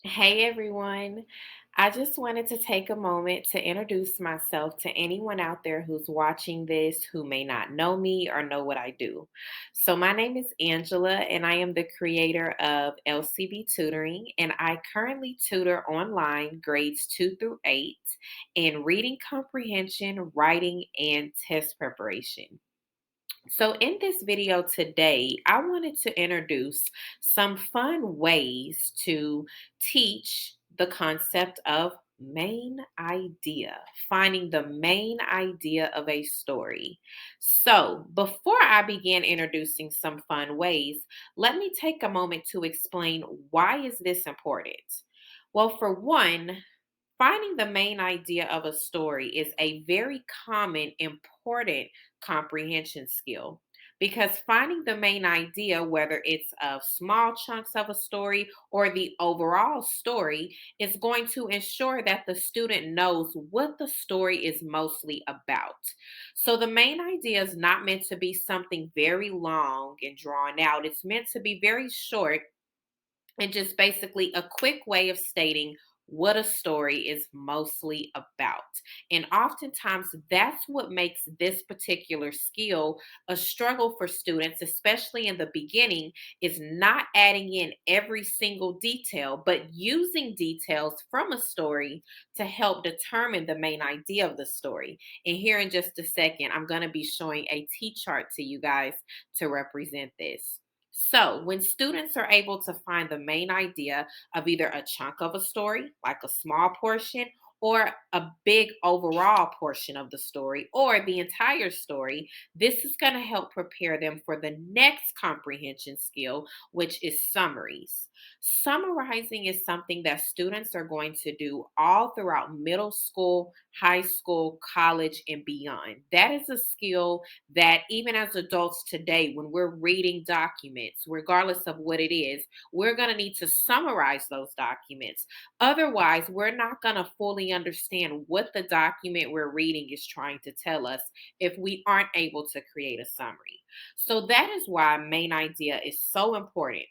Hey everyone. I just wanted to take a moment to introduce myself to anyone out there who's watching this who may not know me or know what I do. So, my name is Angela, and I am the creator of LCB Tutoring, and I currently tutor online grades 2 through 8 in reading comprehension, writing, and test preparation. So, in this video today, I wanted to introduce some fun ways to teach the concept of main idea, finding the main idea of a story. So, before I begin introducing some fun ways, let me take a moment to explain why is this important. Well, for one, finding the main idea of a story is a very common, important comprehension skill because finding the main idea, whether it's of small chunks of a story or the overall story, is going to ensure that the student knows what the story is mostly about. So, the main idea is not meant to be something very long and drawn out, it's meant to be very short and just basically a quick way of stating what a story is mostly about. And oftentimes, that's what makes this particular skill a struggle for students, especially in the beginning, is not adding in every single detail, but using details from a story to help determine the main idea of the story. And here in just a second, I'm going to be showing a T chart to you guys to represent this. So, when students are able to find the main idea of either a chunk of a story, like a small portion, or a big overall portion of the story, or the entire story, this is going to help prepare them for the next comprehension skill, which is summaries. Summarizing is something that students are going to do all throughout middle school, high school, college, and beyond. That is a skill that even as adults today, when we're reading documents, regardless of what it is, we're going to need to summarize those documents. Otherwise, we're not going to fully understand what the document we're reading is trying to tell us if we aren't able to create a summary. So that is why main idea is so important.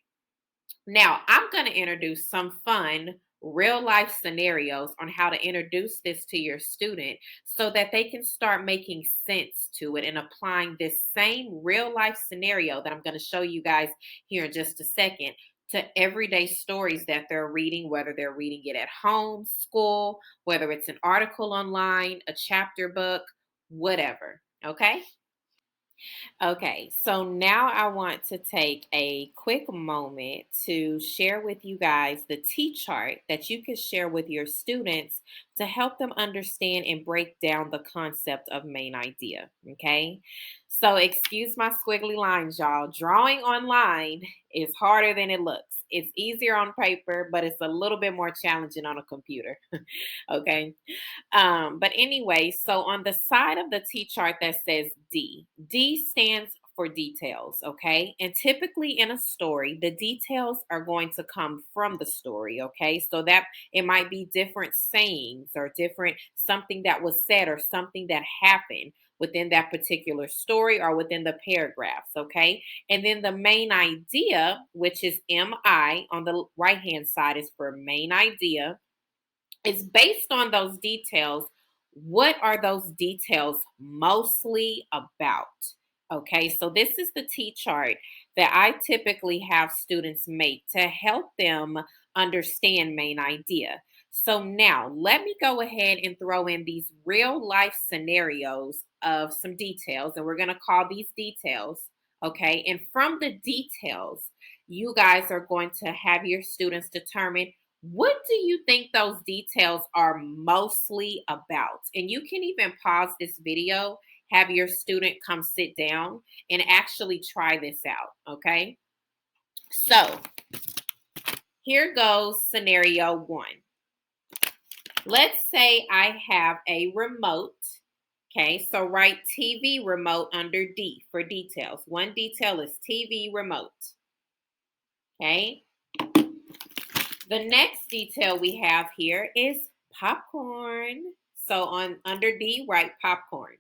Now, I'm going to introduce some fun real life scenarios on how to introduce this to your student so that they can start making sense to it and applying this same real life scenario that I'm going to show you guys here in just a second to everyday stories that they're reading, whether they're reading it at home, school, whether it's an article online, a chapter book, whatever. Okay. Okay, so now I want to take a quick moment to share with you guys the T chart that you can share with your students to help them understand and break down the concept of main idea. Okay, so excuse my squiggly lines, y'all. Drawing online is harder than it looks. It's easier on paper, but it's a little bit more challenging on a computer. Okay. But anyway, so on the side of the T chart that says D, D stands for details, okay? And typically in a story, the details are going to come from the story, okay? So that it might be different sayings or different something that was said or something that happened within that particular story or within the paragraphs, okay? And then the main idea, which is MI on the right hand side, is for main idea. It's based on those details. What are those details mostly about? Okay, so this is the T chart that I typically have students make to help them understand main idea. So now let me go ahead and throw in these real life scenarios of some details, and we're going to call these details. Okay, and from the details, you guys are going to have your students determine what do you think those details are mostly about? And you can even pause this video, have your student come sit down and actually try this out. Okay. So here goes scenario one. Let's say I have a remote. Okay. So write TV remote under D for details. One detail is TV remote. Okay. The next detail we have here is popcorn. So on under D, write popcorn.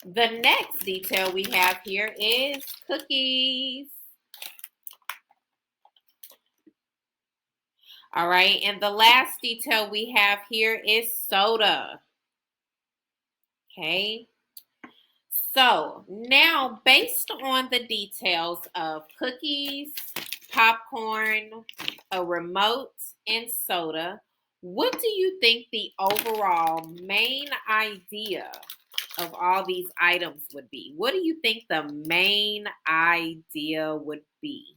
The next detail we have here is cookies. All right. And the last detail we have here is soda. Okay. So now, based on the details of cookies, popcorn, a remote, and soda, what do you think the overall main idea of all these items would be? What do you think the main idea would be?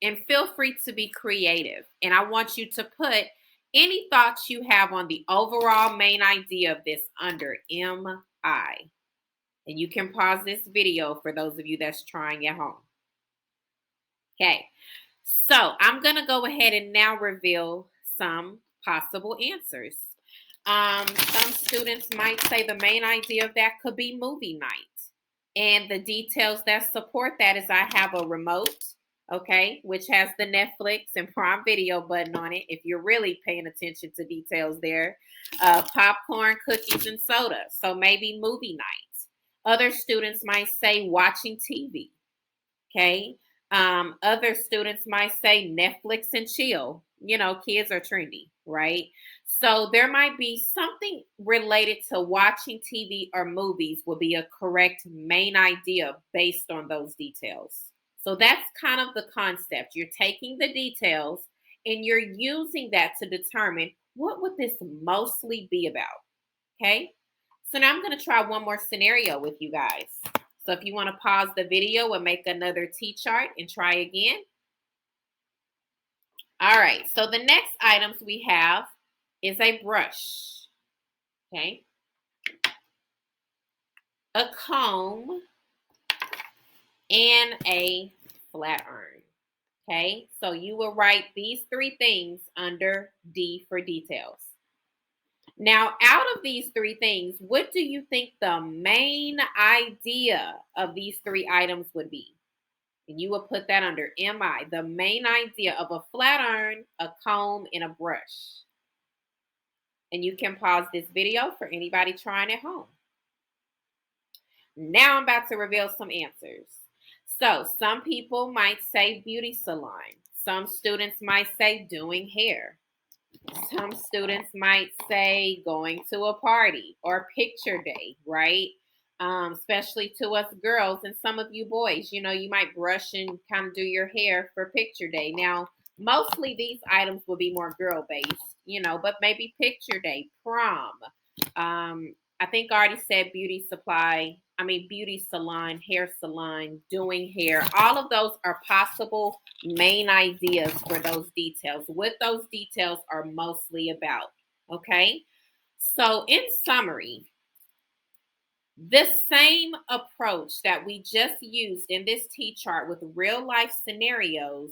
And feel free to be creative. And I want you to put any thoughts you have on the overall main idea of this under MI. And you can pause this video for those of you that's trying at home. Okay, so I'm going to go ahead and now reveal some possible answers. Some students might say the main idea of that could be movie night. And the details that support that is I have a remote, okay, which has the Netflix and Prime Video button on it, if you're really paying attention to details there. Popcorn, cookies, and soda. So maybe movie night. Other students might say watching TV. Okay. Other students might say Netflix and chill. You know, kids are trendy, right? So there might be something related to watching TV or movies will be a correct main idea based on those details. So that's kind of the concept. You're taking the details and you're using that to determine what would this mostly be about. Okay. So now I'm going to try one more scenario with you guys. So if you want to pause the video and make another T-chart and try again. All right. So the next items we have is a brush. Okay. A comb and a flat iron. Okay. So you will write these three things under D for details. Now, out of these three things, what do you think the main idea of these three items would be? And you will put that under MI, the main idea of a flat iron, a comb, and a brush. And you can pause this video for anybody trying at home. Now I'm about to reveal some answers. So some people might say beauty salon. Some students might say doing hair. Some students might say going to a party or picture day, right? Especially to us girls and some of you boys, you know, you might brush and kind of do your hair for picture day. Now, mostly these items will be more girl based, you know, but maybe picture day, prom. I think I already said beauty salon, hair salon, doing hair. All of those are possible main ideas for those details, what those details are mostly about. Okay. So in summary, the same approach that we just used in this T-chart with real life scenarios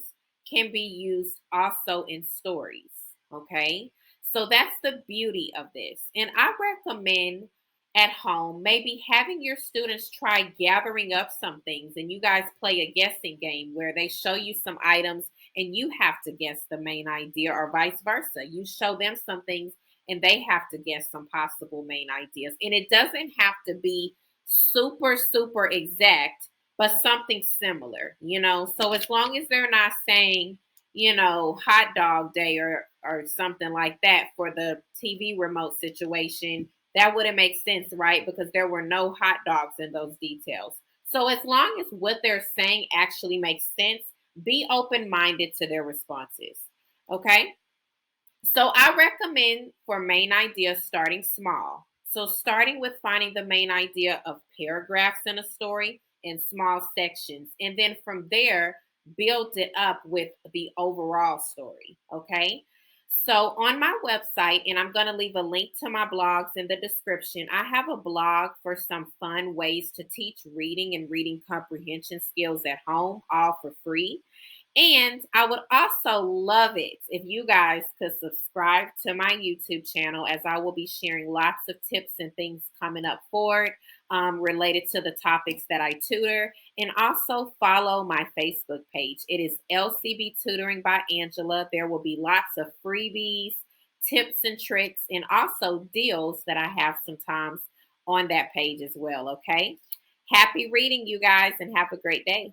can be used also in stories. Okay. So that's the beauty of this. And I recommend at home maybe having your students try gathering up some things and you guys play a guessing game where they show you some items and you have to guess the main idea or vice versa. You show them some things and they have to guess some possible main ideas. And it doesn't have to be super exact, but something similar, you know. So as long as they're not saying, you know, hot dog day or something like that for the TV remote situation, that wouldn't make sense, right? Because there were no hot dogs in those details. So as long as what they're saying actually makes sense, be open-minded to their responses. Okay? So I recommend for main ideas starting small. So starting with finding the main idea of paragraphs in a story in small sections. And then from there, build it up with the overall story. Okay. So on my website, and I'm going to leave a link to my blogs in the description, I have a blog for some fun ways to teach reading and reading comprehension skills at home, all for free. And I would also love it if you guys could subscribe to my YouTube channel, as I will be sharing lots of tips and things coming up forward related to the topics that I tutor. And also follow my Facebook page. It is LCB Tutoring by Angela. There will be lots of freebies, tips and tricks, and also deals that I have sometimes on that page as well. Okay. Happy reading, you guys, and have a great day.